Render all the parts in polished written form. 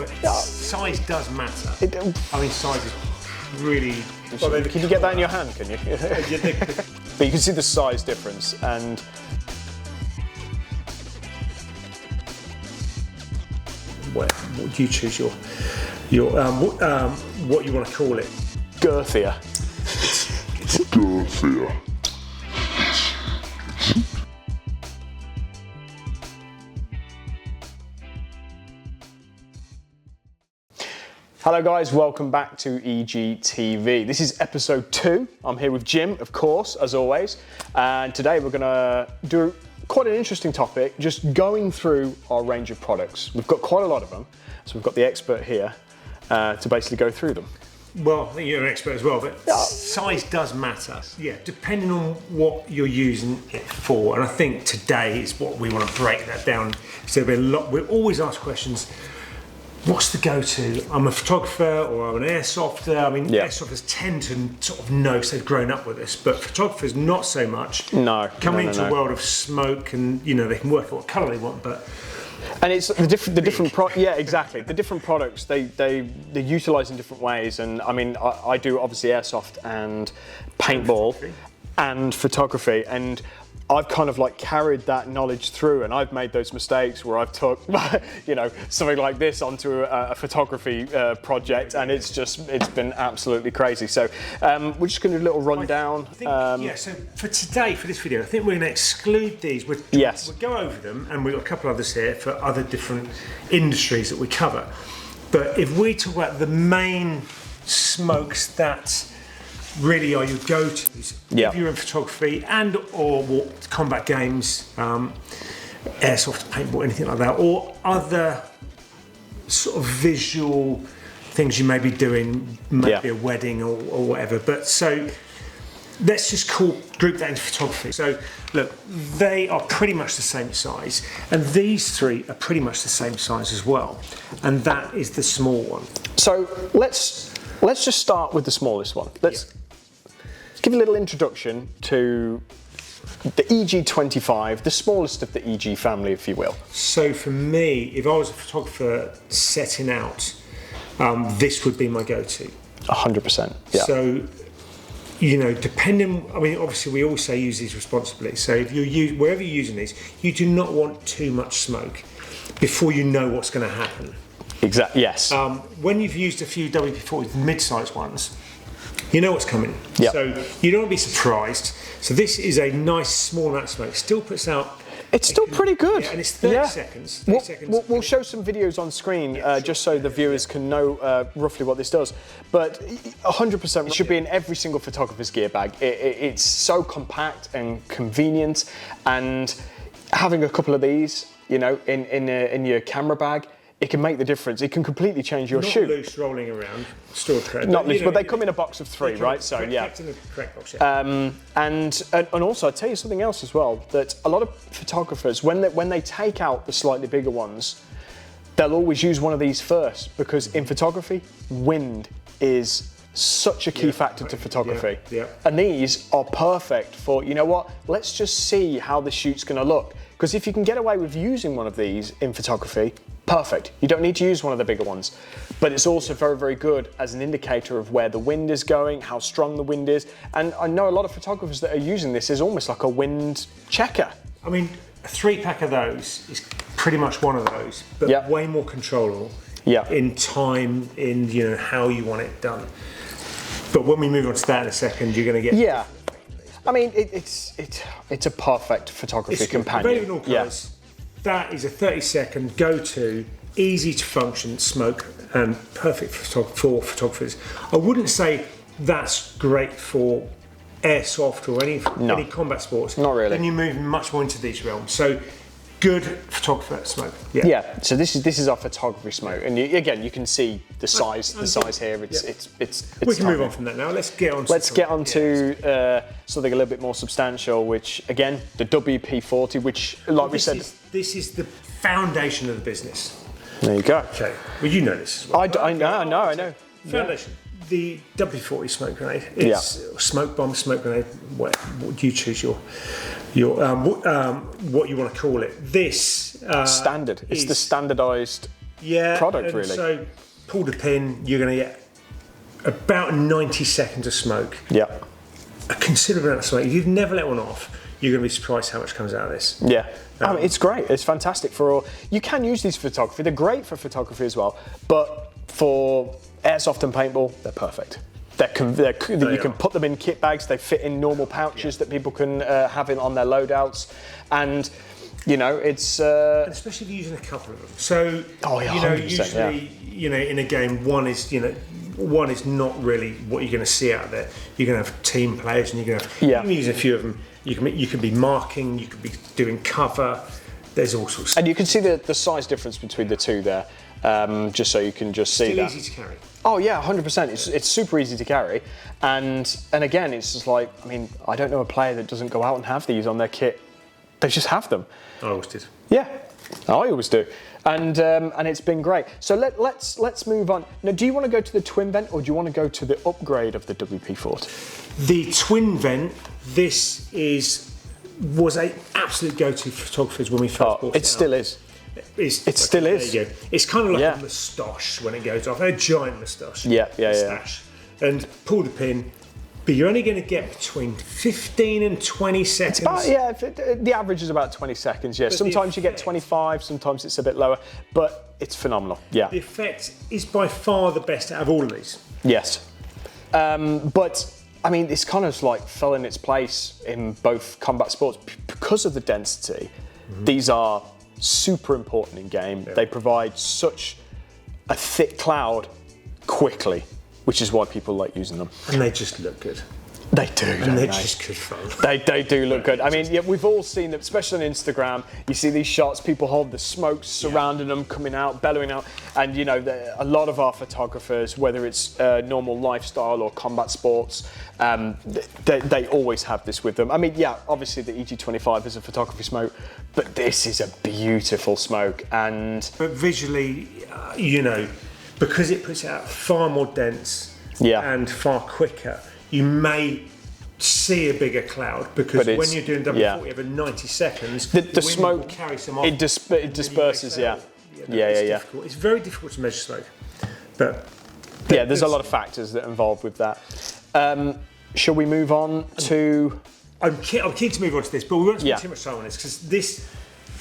but size does matter. I mean, size is really... Can you get that in your hand, can you? But you can see the size difference, and what do you choose your what you want to call it? girthier. Girthier. Hello guys, welcome back to EGTV. This is episode 2. I'm here with Jim, of course, as always. And today we're gonna do quite an interesting topic, just going through our range of products. We've got quite a lot of them, so we've got the expert here to basically go through them. Well, I think you're an expert as well, but size does matter. Yeah, depending on what you're using it for. And I think today is what we want to break that down. So we always ask questions. What's the go-to? I'm a photographer or I'm an airsofter. I mean, airsofters tend to sort of know because they've grown up with this, but photographers not so much. No. Coming into a world of smoke and, you know, they can work out what colour they want, but... And it's the different yeah, exactly. The different products, they utilise in different ways. And I mean, I do obviously airsoft and paintball and photography. And I've kind of like carried that knowledge through, and I've made those mistakes where I've took, you know, something like this onto a photography project, and it's been absolutely crazy. So we're just going to do a little rundown. So for today, for this video, I think we're going to exclude these. We'll go over them, and we've got a couple others here for other different industries that we cover. But if we talk about the main smokes that really are your go-tos if you're in photography and or combat games, airsoft, paintball, anything like that, or other sort of visual things you may be doing, maybe a wedding or whatever. But so let's just group that into photography. So look, they are pretty much the same size, and these three are pretty much the same size as well, and that is the small one. So let's just start with the smallest one. Let's give a little introduction to the EG25, the smallest of the EG family, if you will. So for me, if I was a photographer setting out, this would be my go-to. 100%. Yeah. So, you know, depending, I mean, obviously we always say use these responsibly. So if wherever you're using these, you do not want too much smoke before you know what's going to happen. Exactly. Yes. When you've used a few WP-40s, mid-sized ones, you know what's coming. Yep. So you don't want to be surprised. So this is a nice small amount of smoke. Still puts out... It's still pretty good. Yeah, and it's 30 seconds. 30 seconds. We'll show some videos on screen just so the viewers can know roughly what this does. But 100%, it should be in every single photographer's gear bag. It's so compact and convenient, and having a couple of these, you know, in your camera bag, it can make the difference. It can completely change your shoot. Not loose rolling around, stored credit. Not loose, but they come in a box of 3, right? So yeah. In the correct box, and also, I'll tell you something else as well, that a lot of photographers, when they take out the slightly bigger ones, they'll always use one of these first, because in photography, wind is such a key factor to photography. And these are perfect for, you know what, let's just see how the shoot's gonna look. Because if you can get away with using one of these in photography, perfect. You don't need to use one of the bigger ones. But it's also very, very good as an indicator of where the wind is going, how strong the wind is. And I know a lot of photographers that are using this as almost like a wind checker. I mean, a 3-pack of those is pretty much one of those, but way more controllable in time, in, you know, how you want it done. But when we move on to that in a second, you're going to get... I mean, it's a perfect photography companion. Available in all colours. That is a 30-second go-to, easy to function smoke, and perfect for photographers. I wouldn't say that's great for airsoft or any combat sports. Not really. Then you move much more into these realms. So good photographer smoke. So this is our photography smoke, and again, you can see the size. The size here. It's we can move on from that now. Let's get on to something a little bit more substantial, which again, the WP-40, which, like we said, this is the foundation of the business. There you go. Okay. Well, you know this as well. I know. Foundation. The WP-40 smoke grenade. It's smoke bomb, smoke grenade. What do you choose your what you want to call it? This standard. It's the standardised product, really. So pull the pin, you're going to get about 90 seconds of smoke. Yeah. A considerable amount of smoke. If you've never let one off, you're going to be surprised how much comes out of this. Yeah. I mean, it's great. It's fantastic for all. You can use these for photography. They're great for photography as well. But for airsoft and paintball, they're perfect. You can put them in kit bags. They fit in normal pouches that people can have on their loadouts, and you know it's. And especially if you're using a couple of them. So usually in a game, one is not really what you're going to see out there. You're going to have team players, and you're going to have, you can use a few of them. You can be marking. You could be doing cover. There's all sorts. And you can see the size difference between the two there, just so you can just see that. Still easy to carry. Oh yeah, 100%. It's super easy to carry, and again, it's just like, I mean, I don't know a player that doesn't go out and have these on their kit. They just have them. I always did. Yeah, I always do, and it's been great. So let's move on. Now, do you want to go to the twin vent, or do you want to go to the upgrade of the WP-40? The twin vent. This was an absolute go-to for photographers when we first bought it. It still is. It still is. There you go. It's kind of like a moustache when it goes off. A giant moustache. Yeah. And pull the pin, but you're only going to get between 15 and 20 seconds. The average is about 20 seconds. Yeah. But sometimes you get 25. Sometimes it's a bit lower, but it's phenomenal. Yeah. The effect is by far the best out of all of these. Yes. But I mean, it's kind of like fell in its place in both combat sports because of the density. Mm-hmm. These are super important in game. Yeah. They provide such a thick cloud quickly, which is why people like using them. And they just look good. They do, and they're just good fun. They do look good. I mean, we've all seen them, especially on Instagram. You see these shots, people hold the smoke surrounding them, coming out, bellowing out. And you know, a lot of our photographers, whether it's normal lifestyle or combat sports, they always have this with them. I mean, yeah, obviously the EG25 is a photography smoke, but this is a beautiful smoke. But visually, because it puts it out far more dense and far quicker, you may see a bigger cloud because when you're doing W40 over 90 seconds, the smoke will carry some off. It disperses. Difficult. It's very difficult to measure smoke, but there's a lot of factors that are involved with that. Shall we move on to? I'm keen to move on to this, but we won't spend too much time on this because this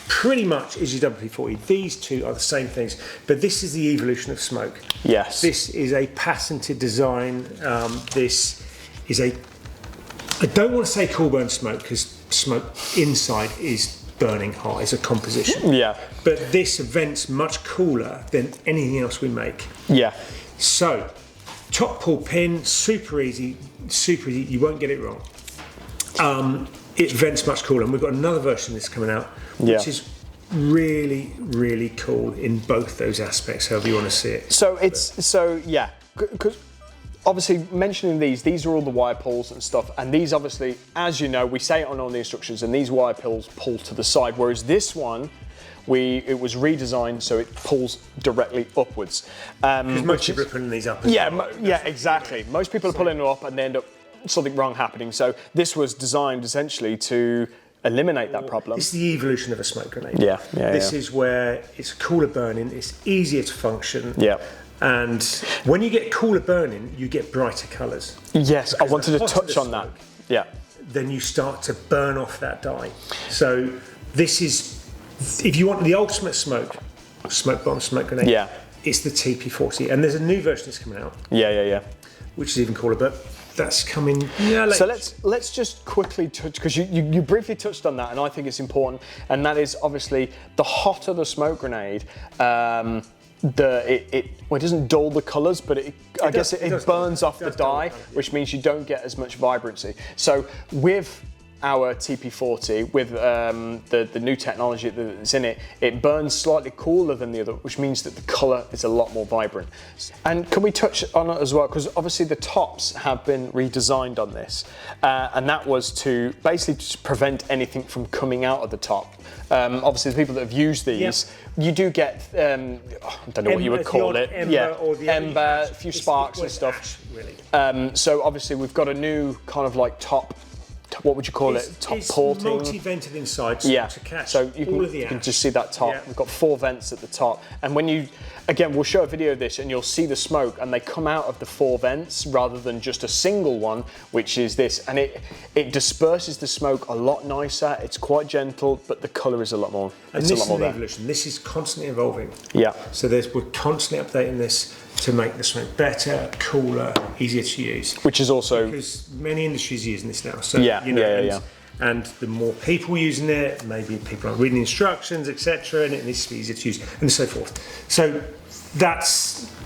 pretty much is your WP-40. These two are the same things, but this is the evolution of smoke. Yes. This is a patented design. This is I don't want to say cool burn smoke because smoke inside is burning hot. It's a composition. Yeah. But this vent's much cooler than anything else we make. Yeah. So, top pull pin, super easy. You won't get it wrong. It vents much cooler, and we've got another version of this coming out, which is really, really cool in both those aspects. However you want to see it. Because obviously mentioning these are all the wire pulls and stuff, and these obviously, as you know, we say it on all the instructions, and these wire pulls pull to the side, whereas this one, it was redesigned so it pulls directly upwards. Because most people are pulling these up. Exactly. Most people are pulling them up, and they end up something wrong happening. So this was designed essentially to eliminate that problem. It's the evolution of a smoke grenade. This is where it's cooler burning, it's easier to function. Yeah. And when you get cooler burning, you get brighter colours. Yes, I wanted to touch on that. Yeah. Then you start to burn off that dye. So this is, if you want the ultimate smoke bomb, smoke grenade, it's the TP40. And there's a new version that's coming out. Yeah. Which is even cooler, but that's coming later. So let's just quickly touch, because you briefly touched on that, and I think it's important, and that is obviously the hotter the smoke grenade, it doesn't dull the colours, but I guess it burns off the dye, which means you don't get as much vibrancy. So with our TP40, with the new technology that's in it, it burns slightly cooler than the other, which means that the colour is a lot more vibrant. And can we touch on it as well, because obviously the tops have been redesigned on this, and that was to basically just prevent anything from coming out of the top. Obviously the people that have used these, you do get, I don't know what you would call it, ember, a few sparks and stuff. Ash, really. So obviously we've got a new kind of like top what would you call it? Top porting. Multi-vented inside, Yeah. to catch So all of the you can ash. just see that top. Yeah. We've got 4 vents at the top, and when you, again, we'll show a video of this, and you'll see the smoke, and they come out of the 4 vents rather than just a single one, which is this, and it disperses the smoke a lot nicer. It's quite gentle, but the colour is a lot more. And this is an evolution. This is constantly evolving. Yeah. So we're constantly updating this to make the smoke better, cooler, easier to use. Which is also because many industries are using this now. So Yeah, you know, yeah. And the more people using it, maybe people aren't reading instructions, etc., and it needs to be easier to use, and so forth. So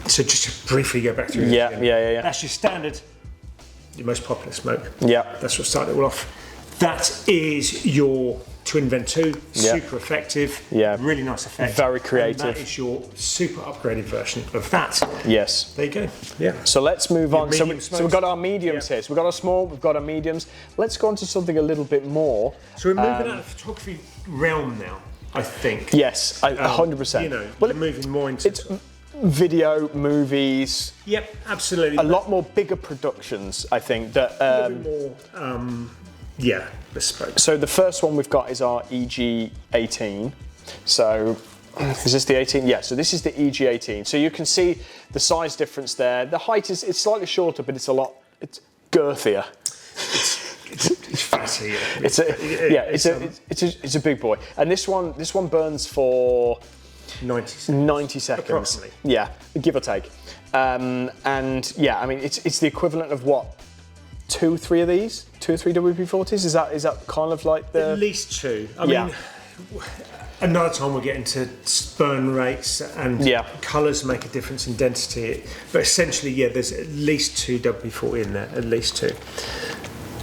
just to briefly go back through. Yeah. That's your standard, your most popular smoke. Yeah. That's what started it all off. That is your Twin Vent 2, super effective, really nice effect. Very creative. And that is your super upgraded version of that. Yes. There you go. Yeah. So let's move on. So we've got our mediums here. So we've got our small, we've got our mediums. Let's go on to something a little bit more. So we're moving out of the photography realm now, I think. Yes, 100%. You know, we're moving more into video, movies. Yep, absolutely. A lot more bigger productions, I think. That a little bit more, bespoke. So the first one we've got is our EG18. So is this the 18? Yeah, so this is the EG18. So you can see the size difference there. The height it's slightly shorter, but it's girthier. It's fatty. It's a big boy. And this one burns for 90 seconds. Approximately. Yeah, give or take. And yeah, I mean it's the equivalent of what? 2 or 3 of these? 2 or 3 WP-40s? Is that kind of like the... At least 2. I mean, another time we'll get into burn rates and colours make a difference in density. But essentially, there's at least 2 WP-40 in there, at least 2.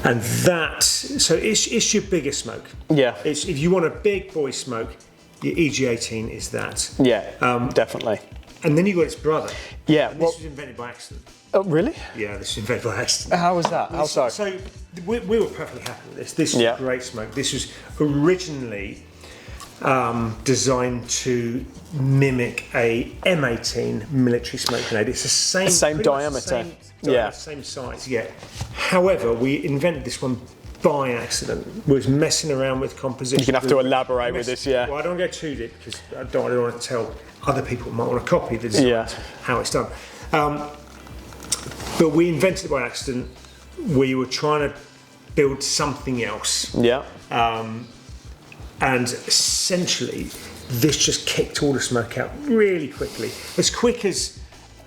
And so it's your biggest smoke. Yeah. If you want a big boy smoke, your EG18 is that. Yeah, definitely. And then you've got its brother. Yeah. This was invented by accident. Oh, really? Yeah, this was invented by accident. How was that? How so? So we were perfectly happy with this. This is great smoke. This was originally designed to mimic a M18 military smoke grenade. It's the same diameter. Same size. Yeah. However, we invented this one by accident. We was messing around with composition. You're gonna have to elaborate with this, Well, I don't go too deep because I don't want to tell other people who might want to copy the design how it's done. But we invented it by accident. We were trying to build something else. Yeah. And essentially, this just kicked all the smoke out really quickly, as quick as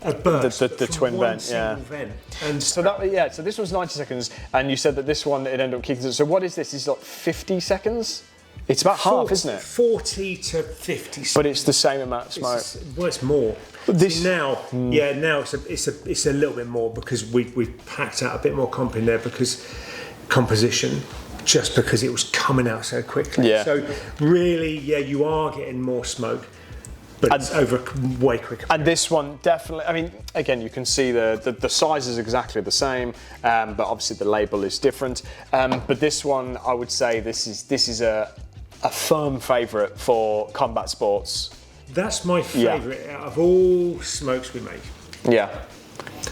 a burst. The twin vent, vent. And so so this was 90 seconds, and you said that this one it ended up kicking. So what is this? It's like 50 seconds. It's about half, isn't it? 40 to 50 seconds. But it's the same amount of smoke. It's more. This now it's a little bit more because we've packed out a bit more comp in there because composition. Just because it was coming out so quickly. Yeah. So really, you are getting more smoke, but it's over way quicker. And this one definitely. I mean, again, you can see the size is exactly the same, but obviously the label is different. But this one, I would say, this is a firm favourite for combat sports. That's my favourite out of all smokes we make. Yeah,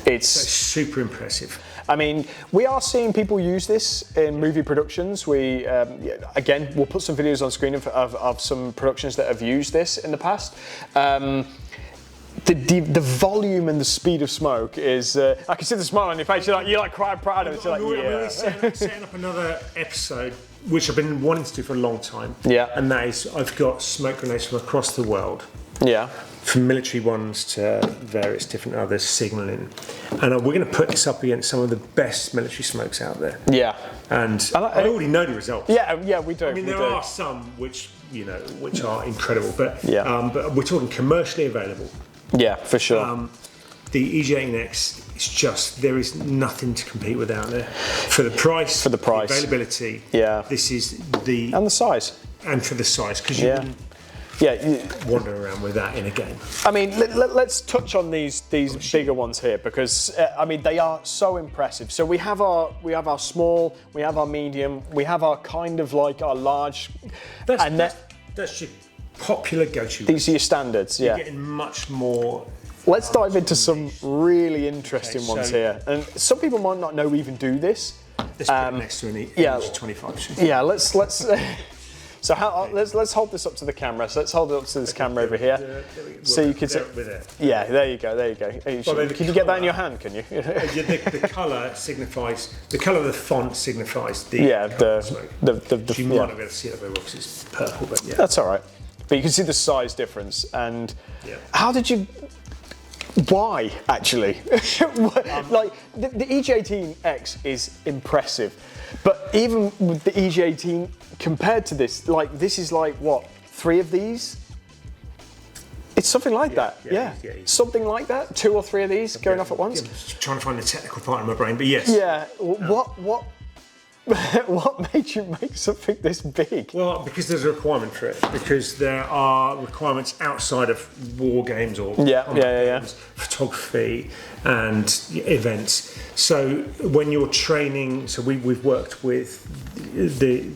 it's super impressive. I mean, we are seeing people use this in movie productions. We, again, we'll put some videos on screen of some productions that have used this in the past. The volume and the speed of smoke is, I can see the smile on your face, you're like quite proud of it. We're setting up another episode, which I've been wanting to do for a long time. Yeah. And that is, I've got smoke grenades from across the world. Yeah. From military ones to various different others, signalling. And we're going to put this up against some of the best military smokes out there. Yeah. And I already know the results. Yeah, we do. I mean, there are some which are incredible, but but we're talking commercially available. Yeah, for sure. The EG18X is just, there is nothing to compete with out there. For the price, the availability. Yeah. This is and the size. And for the size, because you wouldn't wander around with that in a game. I mean, let's touch on these bigger ones here because I mean they are so impressive. So we have our small, we have our medium, we have our kind of like our large. That's your popular go-to. These are your standards. You're getting much more let's dive into some really interesting ones here. And some people might not know we even do this. Let's put it next to an E25. Yeah, let's so let's hold this up to the camera. So let's hold it up to this camera over here. So you can see. Yeah, there you go. Can you get that in your hand? Can you? The colour signifies the colour of the font signifies the smoke. You might not be able to see it very well because it's purple, but yeah. That's all right. But you can see the size difference. And how did you? Why actually? Like the EG18X is impressive, but even with the EG18 compared to this, like this is like what, 3 of these? It's something like that. Yeah. Something like that. 2 or 3 of these going off at once. I'm just trying to find the technical part in my brain, but yes. Yeah. What made you make something this big? Well, because there's a requirement for it. Because there are requirements outside of war games or games, photography and events. So when you're training, so we've worked with the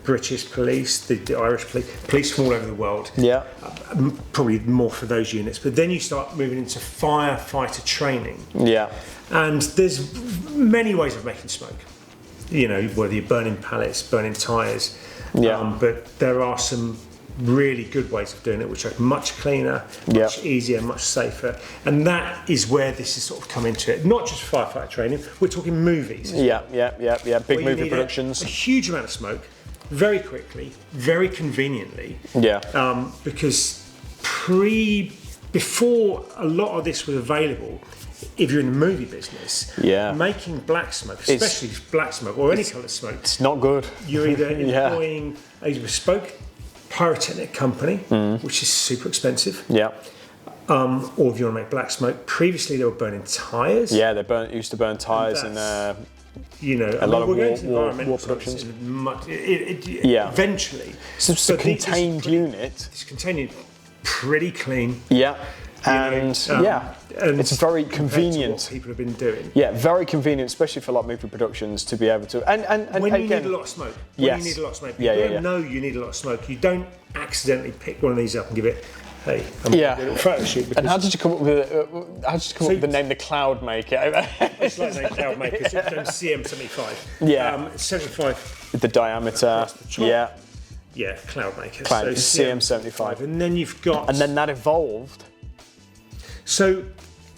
British police, the Irish police from all over the world. Yeah. Probably more for those units. But then you start moving into firefighter training. Yeah. And there's many ways of making smoke. You know, whether you're burning pallets, burning tyres. Yeah. But there are some really good ways of doing it, which are much cleaner, much easier, much safer. And that is where this has sort of come into it. Not just firefighter training, we're talking movies. Yeah. Big movie productions. A huge amount of smoke, very quickly, very conveniently. Yeah. Because before a lot of this was available, if you're in the movie business, making black smoke, especially black smoke or any colour smoke, it's not good. You're either employing a bespoke pyrotechnic company, which is super expensive, or if you want to make black smoke. Previously, they were burning tyres. Yeah, they used to burn tyres and a lot of war productions. Eventually, so contained unit. It's contained unit, pretty clean. Yeah. And it's very convenient. What people have been doing. Yeah, very convenient, especially for like movie productions to be able to. And when you need a lot of smoke. You need a lot of smoke. You don't know you need a lot of smoke. You don't accidentally pick one of these up and give it. Hey, I'm going to do a little photo shoot. And how did you come up with the name the Cloud Maker? It's like the name Cloud Maker. It's CM75. Yeah. 75. The diameter. Yeah, Cloud Maker. So CM75. And then you've got. And then that evolved. So,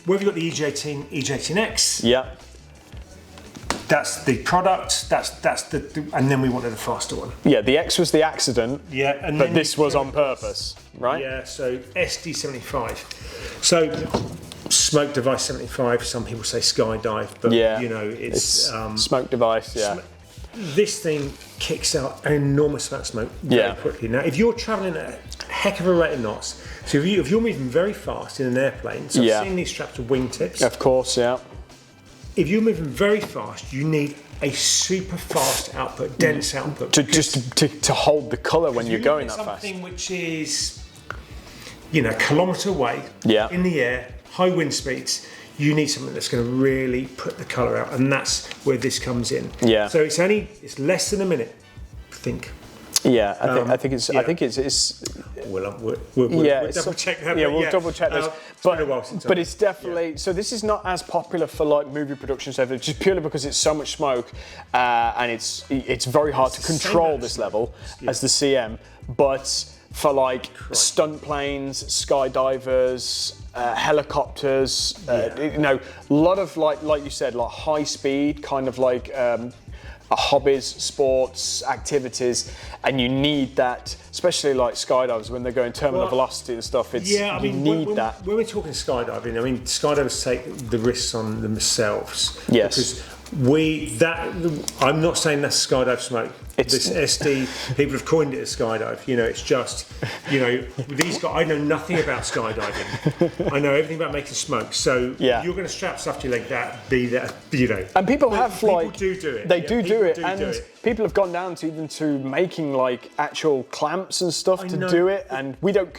where have you got the EG18, EG18X? Yeah. That's the product. That's the and then we wanted a faster one. Yeah, the X was the accident. Yeah, but this was on purpose, right? Yeah. So SD75. So smoke device 75. Some people say skydive, but you know it's smoke device. Yeah. This thing kicks out an enormous amount of smoke very quickly. Now, if you're travelling at a heck of a rate of knots, so if you're moving very fast in an airplane, so I've seen these strapped to wingtips. Of course, yeah. If you're moving very fast, you need a super fast output, dense output. To hold the colour when you're going that fast. Something which is, a kilometre away, in the air, high wind speeds, you need something that's going to really put the colour out, and that's where this comes in. Yeah. So it's less than a minute, I think. Yeah, I think it's. We'll double check that. Yeah, we'll double check this. But it's definitely so. This is not as popular for like movie productions ever, just purely because it's so much smoke, and it's very hard to control this level as the CM. But for like stunt planes, skydivers, helicopters, a lot of like you said, like high speed, kind of like. Hobbies, sports, activities, and you need that, especially like skydivers when they're going terminal velocity and stuff. You need that. When we're talking skydiving, skydivers take the risks on themselves. Yes. Because I'm not saying that's skydive smoke. This SD, people have coined it as skydive. It's just, these guys. I know nothing about skydiving. I know everything about making smoke. So you're going to strap stuff to your leg, be that, And people have people do it. They do it, and people have gone down to even to making like actual clamps and stuff to do it, and we don't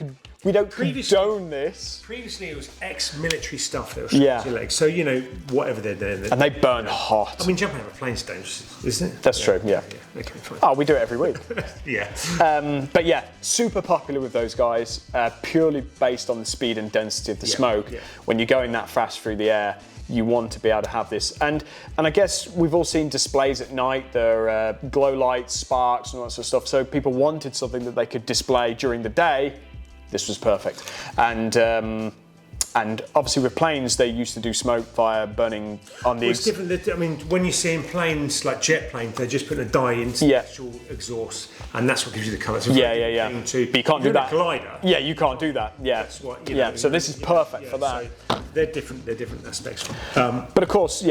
we don't condone this. Previously, it was ex-military stuff that was strapped to your legs. So, you know, whatever they're doing. And they burn hot. I mean, jumping out of a plane's dangerous, isn't it? That's true, yeah. Okay, fine. Oh, we do it every week. Yeah. But yeah, super popular with those guys, purely based on the speed and density of the smoke. Yeah. When you're going that fast through the air, you want to be able to have this. And I guess we've all seen displays at night, there are glow lights, sparks, and all that sort of stuff. So people wanted something that they could display during the day. This was perfect. And obviously with planes, they used to do smoke via burning on the... It's different. I mean, when you see in planes, like jet planes, they're just putting a dye into the actual exhaust, and that's what gives you the colour. Yeah. But you can't do that. Glider. Yeah, you can't do that. Yeah. That's what, you know, so this is perfect for that. So they're different aspects. But of course,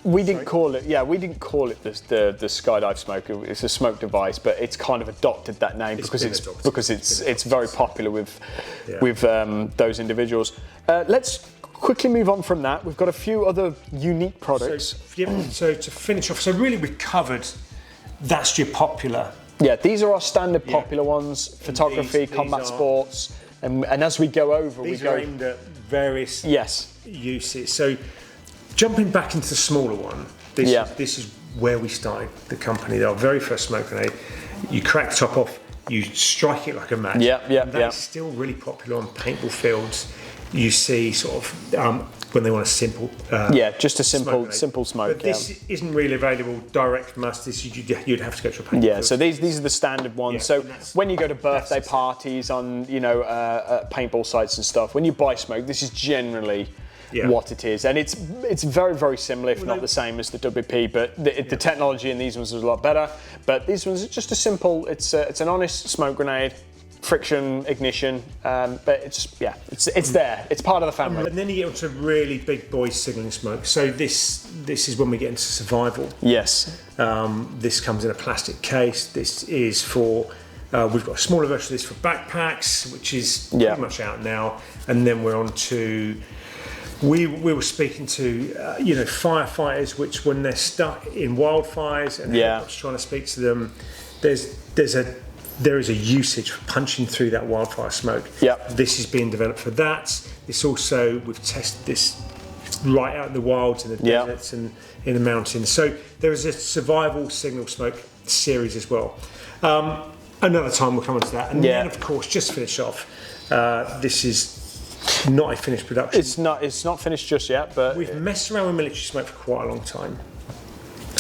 we didn't call it. Yeah, we didn't call it the skydive smoke. It's a smoke device, but it's kind of adopted that name because it's very popular with those individuals. Let's quickly move on from that. We've got a few other unique products. So to finish off, so really we covered that's your popular. Yeah, these are our standard popular ones: photography, combat sports, and as we go over, these are aimed at various uses. So jumping back into the smaller one, this is where we started the company. Our very first smoke grenade. You crack the top off, you strike it like a match. That's still really popular on paintball fields. You see sort of when they want a simple just a simple smoke. But this isn't really available direct from us. This you'd have to go to a paintball field. So these are the standard ones. So when you go to birthday parties on paintball sites and stuff, when you buy smoke, this is generally what it is, and it's very, very similar, if not the same as the WP, but the technology in these ones is a lot better. But these ones are just a simple. It's an honest smoke grenade, friction, ignition, but it's there. It's part of the family. And then you get onto really big boy signalling smoke. So this is when we get into survival. Yes. This comes in a plastic case. This is for. We've got a smaller version of this for backpacks, which is pretty much out now. And then we're on to. We were speaking to firefighters, which when they're stuck in wildfires and helicopters trying to speak to them, there is a usage for punching through that wildfire smoke. This is being developed for that. It's also, we've tested this right out in the wilds, in the deserts and in the mountains. So there is a survival signal smoke series as well. Another time we'll come on to that. And then of course, just to finish off, this is not a finished production. It's not finished just yet, but we've messed around with military smoke for quite a long time.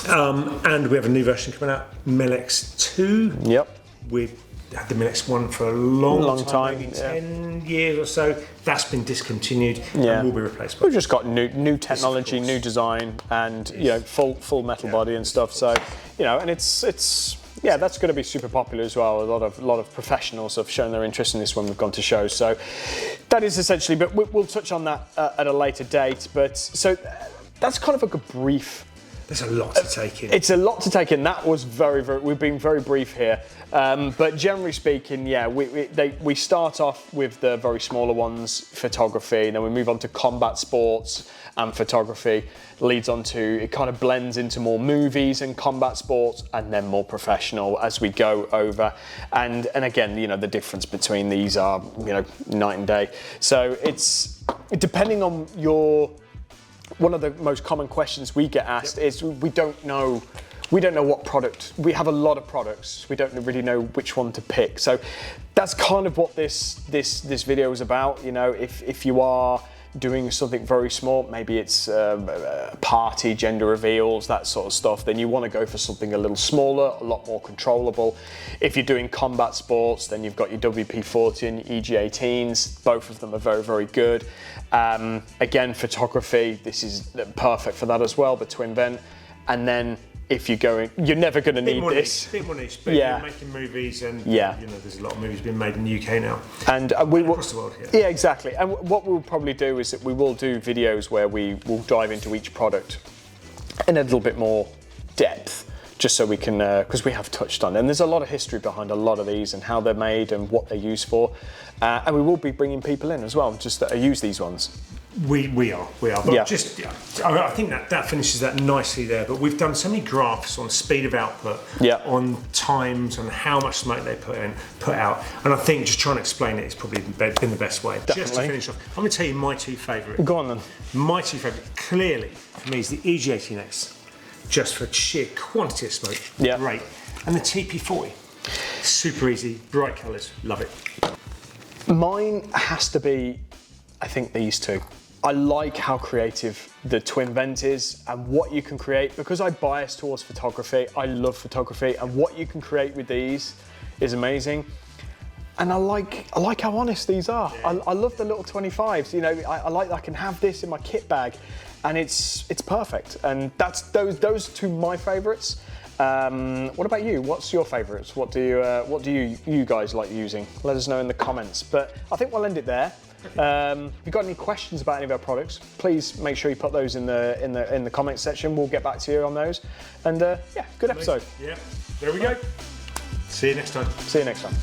And we have a new version coming out, Melex 2. We've had the Melex 1 for a long time, maybe 10 years or so. That's been discontinued and will be replaced by. We've just got new technology, new design, and full metal body and stuff. So and it's that's going to be super popular as well. A lot of professionals have shown their interest in this when we've gone to shows. So that is essentially, but we'll touch on that at a later date. But so that's kind of like a brief. There's a lot to take in. It's a lot to take in. That was very, we've been very brief here. But generally speaking, we start off with the very smaller ones, photography, and then we move on to combat sports and photography. Leads on to, it kind of blends into more movies and combat sports, and then more professional as we go over. And again, the difference between these are, night and day. So it's, depending on one of the most common questions we get asked is we don't know what product. We have a lot of products. We don't really know which one to pick. So that's kind of what this video is about. If you are doing something very small, maybe it's a party, gender reveals, that sort of stuff, then you want to go for something a little smaller, a lot more controllable. If you're doing combat sports, then you've got your WP-40 and your EG-18s. Both of them are very, very good. Again, photography, this is perfect for that as well, the twin vent. And then if you're going, you're never going to need this. Bit more niche, but you're making movies, and there's a lot of movies being made in the UK now, and we will, across the world. Yeah, exactly. And what we'll probably do is that we will do videos where we will dive into each product in a little bit more depth, just so we can, because we have touched on it. And there's a lot of history behind a lot of these and how they're made and what they're used for. And we will be bringing people in as well, just that use these ones. We are. But just, I think that finishes that nicely there. But we've done so many graphs on speed of output, on times, on how much smoke they put out, and I think just trying to explain it has probably been the best way. Definitely. Just to finish off, I'm going to tell you my two favourite. Go on then. My two favourite, clearly for me, is the EG18X, just for sheer quantity of smoke. Yeah. Great. And the TP40, super easy, bright colours, love it. Mine has to be, I think, these two. I like how creative the twin vent is and what you can create. Because I bias towards photography, I love photography, and what you can create with these is amazing. And I like how honest these are. Yeah. I love the little 25s. You know, I like that I can have this in my kit bag, and it's perfect. And that's those two my favourites. What about you? What's your favourites? What do you guys like using? Let us know in the comments. But I think we'll end it there. If you've got any questions about any of our products, please make sure you put those in the comments section. We'll get back to you on those. And yeah, good episode. Yeah, there we go. See you next time. See you next time.